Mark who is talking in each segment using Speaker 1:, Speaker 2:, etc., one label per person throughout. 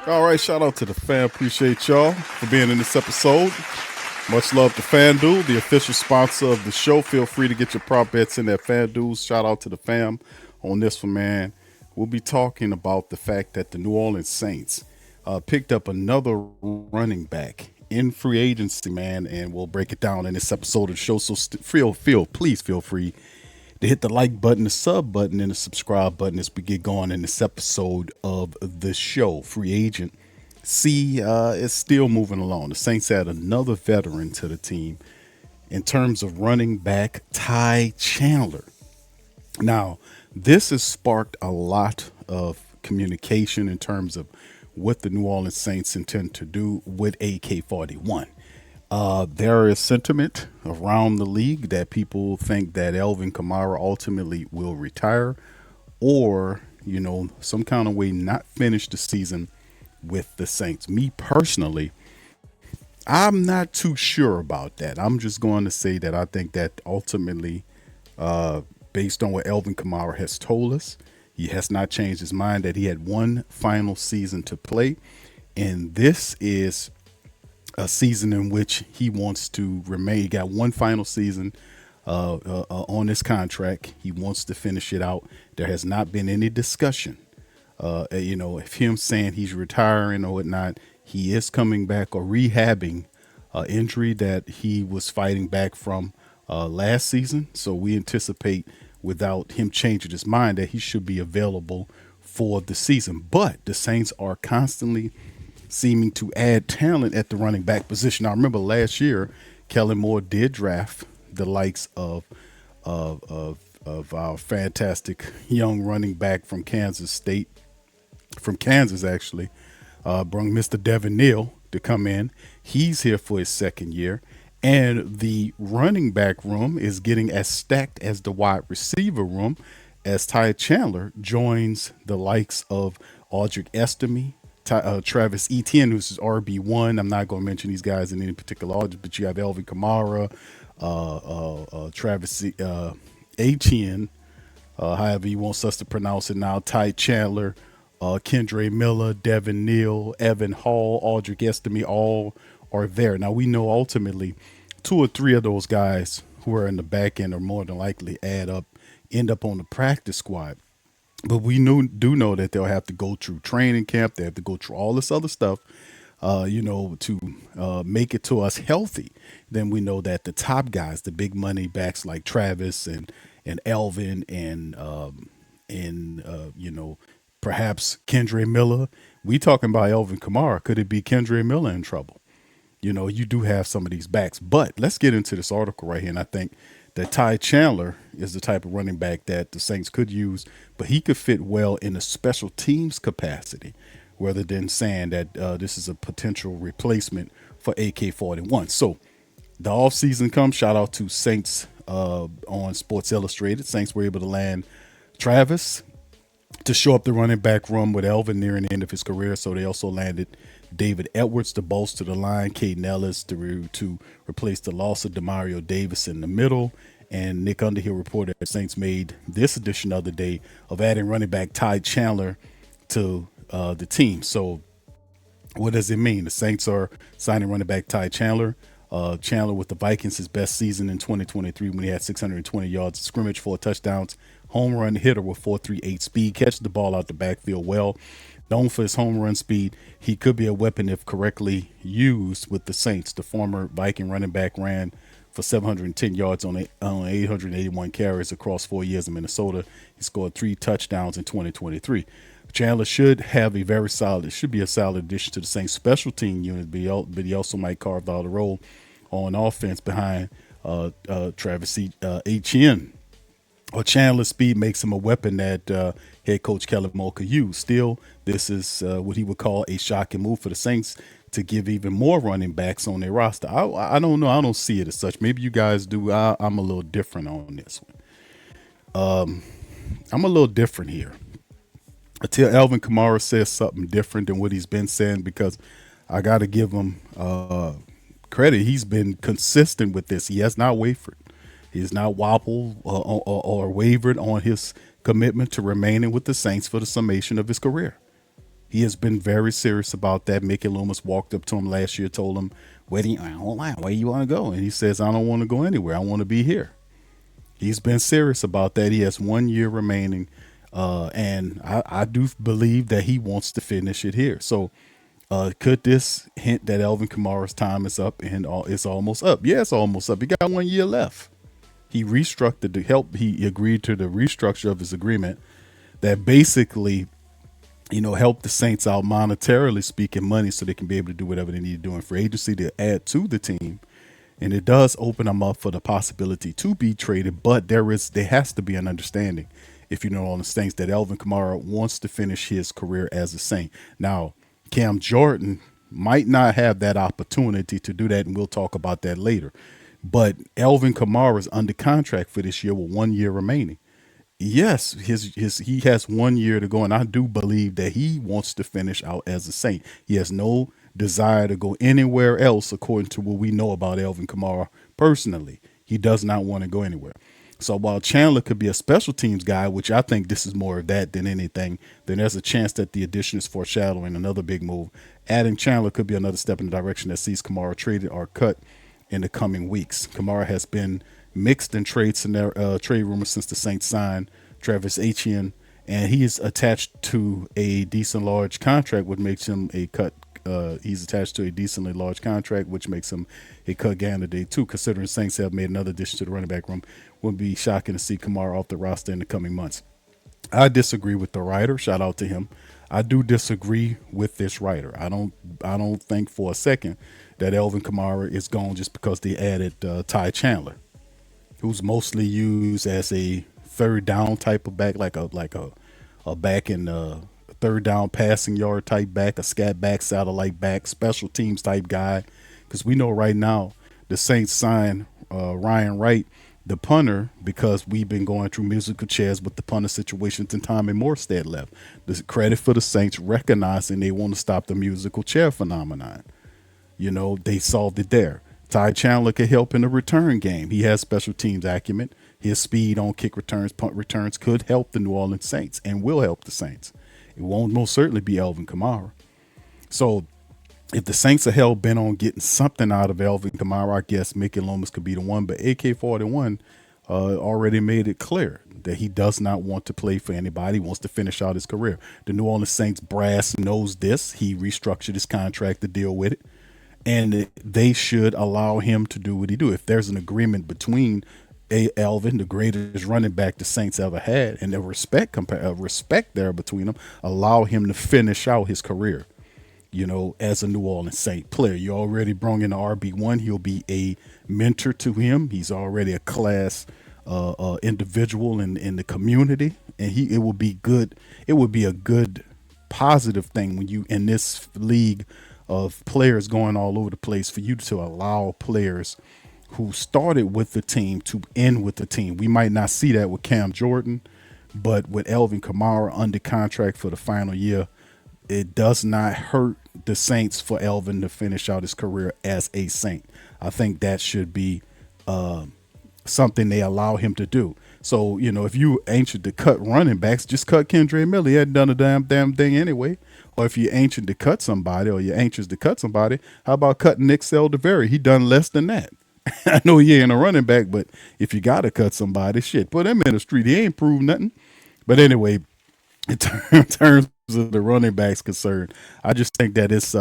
Speaker 1: All right, shout out to the fam. Appreciate y'all for being in this episode. Much love to FanDuel, the official sponsor of the show. Feel free to get your prop bets in at FanDuel. Shout out to the fam on this one, man. We'll be talking about the fact that the New Orleans Saints picked up another running back in free agency, man, and we'll break it down in this episode of the show. So please feel free to hit the like button, the sub button, and the subscribe button as we get going in this episode of the show. Free agent is still moving along. The Saints add another veteran to the team in terms of running back Tai Chandler. Now, this has sparked a lot of communication in terms of what the New Orleans Saints intend to do with AK-41. There is sentiment around the league that people think that Alvin Kamara ultimately will retire or, some kind of way not finish the season with the Saints. Me personally, I'm not too sure about that. I'm just going to say that I think that ultimately, based on what Alvin Kamara has told us, he has not changed his mind that he had one final season to play. And this is a season in which he wants to remain. He got one final season on his contract. He wants to finish it out. There has not been any discussion, if him saying he's retiring or whatnot. He is coming back or rehabbing injury that he was fighting back from last season. So we anticipate, without him changing his mind, that he should be available for the season. But the Saints are constantly seeming to add talent at the running back position. I remember last year, Kellen Moore did draft the likes of our fantastic young running back from Kansas actually, brung Mr. Devin Neal to come in. He's here for his second year. And the running back room is getting as stacked as the wide receiver room as Tai Chandler joins the likes of Audric Estime, Travis Etienne, who's RB1. I'm not going to mention these guys in any particular order, but you have Alvin Kamara, Travis Etienne, however he wants us to pronounce it now, Tai Chandler, Kendre Miller, Devin Neal, Evan Hall, Audric Estime, all are there. Now, we know ultimately 2 or 3 of those guys who are in the back end are more than likely end up on the practice squad. But we do know that they'll have to go through training camp. They have to go through all this other stuff, to make it to us healthy. Then we know that the top guys, the big money backs like Travis and Alvin and perhaps Kendre Miller. We talking about Alvin Kamara. Could it be Kendre Miller in trouble? You do have some of these backs. But let's get into this article right here. And I think that Tai Chandler is the type of running back that the Saints could use, but he could fit well in a special teams capacity rather than saying that this is a potential replacement for AK-41. So the offseason comes. Shout out to Saints on Sports Illustrated. Saints were able to land Travis to show up the running back room with Alvin nearing the end of his career. So they also landed David Edwards to bolster the line, Caden Ellis to replace the loss of Demario Davis in the middle, and Nick Underhill reported that Saints made this addition the other day of adding running back Tai Chandler to the team. So what does it mean? The Saints are signing running back Tai Chandler. Chandler with the Vikings, his best season in 2023 when he had 620 yards of scrimmage, 4 touchdowns, home run hitter with 4.38 speed, catches the ball out the backfield well. Known for his home run speed, he could be a weapon if correctly used with the Saints. The former Viking running back ran for 710 yards on 881 carries across 4 years in Minnesota. He scored 3 touchdowns in 2023. Chandler should be a solid addition to the Saints special team unit, but he also might carve out a role on offense behind Travis Etienne. Chandler's speed makes him a weapon that head coach Kellen Moore could use. Still, this is what he would call a shocking move for the Saints to give even more running backs on their roster. I don't know. I don't see it as such. Maybe you guys do. I'm a little different on this one. I'm a little different here. Until Alvin Kamara says something different than what he's been saying, because I got to give him credit. He's been consistent with this. He has not wavered. He's not wobbled or wavered on his commitment to remaining with the Saints for the summation of his career. He has been very serious about that. Mickey Loomis walked up to him last year, told him, "Where do you want to go?" And he says, "I don't want to go anywhere. I want to be here." He's been serious about that. He has 1 year remaining, and I do believe that he wants to finish it here. So, could this hint that Alvin Kamara's time is up and it's almost up? Yeah, it's almost up. He got 1 year left. He restructured the help. He agreed to the restructure of his agreement that basically, help the Saints out monetarily speaking, money, so they can be able to do whatever they need to do in free agency to add to the team. And it does open them up for the possibility to be traded, but there has to be an understanding, if you know all the Saints, that Alvin Kamara wants to finish his career as a Saint. Now, Cam Jordan might not have that opportunity to do that, and we'll talk about that later. But Alvin Kamara is under contract for this year with 1 year remaining. Yes, he has 1 year to go, and I do believe that he wants to finish out as a Saint. He has no desire to go anywhere else, according to what we know about Alvin Kamara personally. He does not want to go anywhere. So while Chandler could be a special teams guy, which I think this is more of that than anything, then there's a chance that the addition is foreshadowing another big move. Adding Chandler could be another step in the direction that sees Kamara traded or cut in the coming weeks. Kamara has been mixed in trade rumors since the Saints signed Travis Etienne, and he is attached to a decent large contract, which makes him a cut. He's attached to a decently large contract, which makes him a cut candidate too. Considering Saints have made another addition to the running back room, wouldn't be shocking to see Kamara off the roster in the coming months. I disagree with the writer. Shout out to him. I do disagree with this writer. I don't think for a second that Alvin Kamara is gone just because they added Ty Chandler, who's mostly used as a third down type of back, like a back in third down passing yard type back, a scat back, satellite back, special teams type guy. Because we know right now the Saints signed Ryan Wright, the punter, because we've been going through musical chairs with the punter situations and Tommy Morstead left. The credit for the Saints recognizing they want to stop the musical chair phenomenon. They solved it there. Ty Chandler could help in the return game. He has special teams acumen. His speed on kick returns, punt returns could help the New Orleans Saints and will help the Saints. It won't most certainly be Alvin Kamara. So if the Saints are hell bent on getting something out of Alvin Kamara, I guess Mickey Loomis could be the one. But AK-41 already made it clear that he does not want to play for anybody. He wants to finish out his career. The New Orleans Saints brass knows this. He restructured his contract to deal with it. And they should allow him to do what he do. If there's an agreement between Alvin, the greatest running back the Saints ever had, and the respect there between them, allow him to finish out his career, as a New Orleans Saint player. You already brought in the RB1. He'll be a mentor to him. He's already a class individual in the community, and it will be good. It would be a good positive thing when you in this league of players going all over the place for you to allow players who started with the team to end with the team. We might not see that with Cam Jordan, but with Alvin Kamara under contract for the final year, it does not hurt the Saints for Alvin to finish out his career as a Saint. I think that should be something they allow him to do. So, if you ancient to cut running backs, just cut Kendra Miller. He hadn't done a damn thing anyway. Or if you're anxious to cut somebody, how about cutting Nick Saldiveri? He done less than that. I know he ain't a running back, but if you got to cut somebody, shit, put him in the street. He ain't proved nothing. But anyway, in terms of the running backs concerned, I just think that it's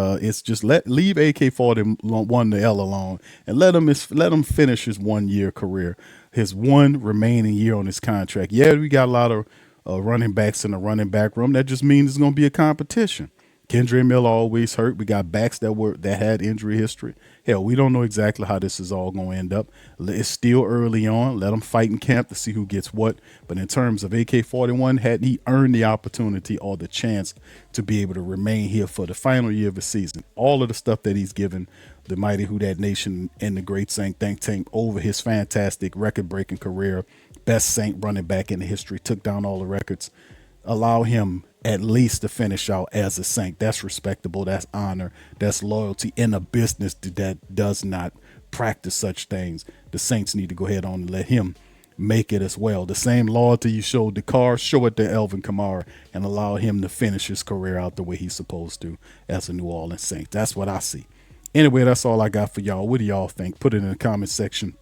Speaker 1: just leave AK-41 the L alone and let him finish his 1 year career, his one remaining year on his contract. Yeah, we got a lot of running backs in the running back room. That just means it's going to be a competition. Kendra Miller always hurt. We got backs that had injury history. Hell, we don't know exactly how this is all going to end up. It's still early on. Let them fight in camp to see who gets what. But in terms of AK-41, had he earned the opportunity or the chance to be able to remain here for the final year of the season, all of the stuff that he's given the mighty Who Dat Nation and the great Saint think tank over his fantastic record-breaking career, best Saint running back in the history, took down all the records, allow him at least to finish out as a Saint. That's respectable. That's honor. That's loyalty in a business that does not practice such things, the Saints need to go ahead on and let him make it as well. The same loyalty you showed to Carr, show it to Alvin Kamara and allow him to finish his career out the way he's supposed to as a New Orleans Saint. That's what I see. Anyway, that's all I got for y'all. What do y'all think? Put it in the comment section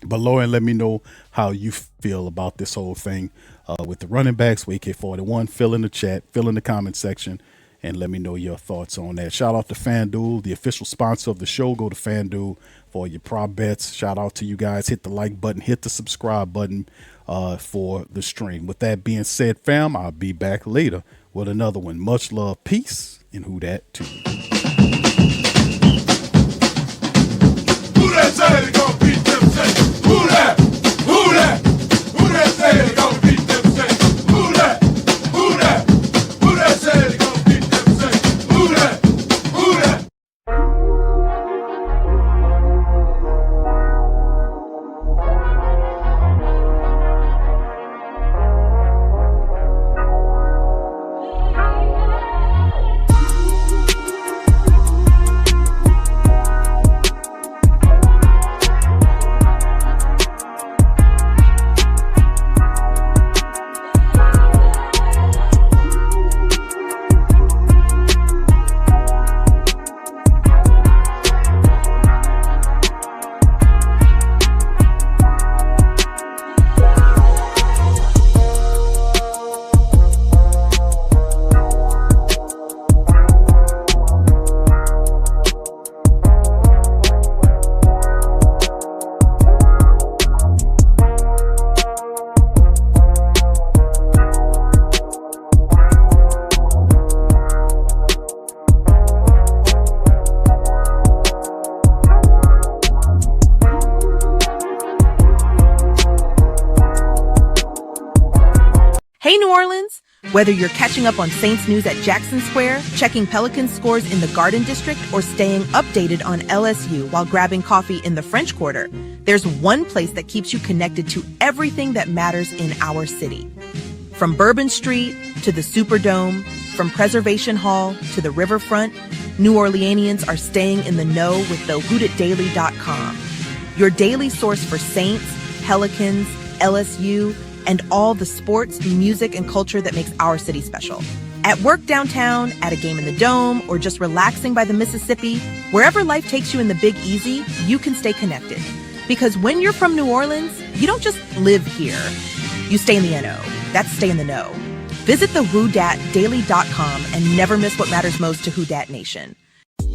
Speaker 1: below and let me know how you feel about this whole thing with the running backs. AK41, fill in the chat, fill in the comment section, and let me know your thoughts on that. Shout out to FanDuel, the official sponsor of the show. Go to FanDuel for your prop bets. Shout out to you guys. Hit the like button, hit the subscribe button for the stream. With that being said, fam, I'll be back later with another one. Much love, peace, and who dat too.
Speaker 2: Who that say they gonna beat them Saints? Who that? Who that? Who that say they gonna beat them Saints? Who that? Who that? Who that say they gonna beat them Saints? Who that? Who that?
Speaker 3: Hey, New Orleans! Whether you're catching up on Saints news at Jackson Square, checking Pelicans scores in the Garden District, or staying updated on LSU while grabbing coffee in the French Quarter, there's one place that keeps you connected to everything that matters in our city. From Bourbon Street to the Superdome, from Preservation Hall to the Riverfront, New Orleanians are staying in the know with thewhodatdaily.com. Your daily source for Saints, Pelicans, LSU, and all the sports, music, and culture that makes our city special. At work downtown, at a game in the Dome, or just relaxing by the Mississippi, wherever life takes you in the Big Easy, you can stay connected. Because when you're from New Orleans, you don't just live here. You stay in the NO. That's stay in the know. Visit thewhodatdaily.com and never miss what matters most to Who Dat Nation.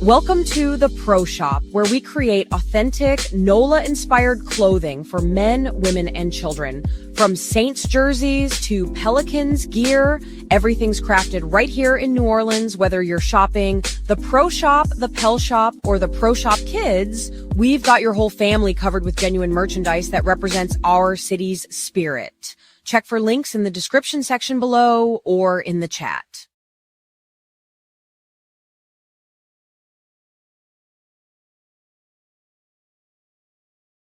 Speaker 4: Welcome to the Pro Shop, where we create authentic NOLA-inspired clothing for men, women, and children. From Saints jerseys to Pelicans gear, everything's crafted right here in New Orleans. Whether you're shopping the Pro Shop, the Pel Shop, or the Pro Shop Kids, we've got your whole family covered with genuine merchandise that represents our city's spirit. Check for links in the description section below or in the chat.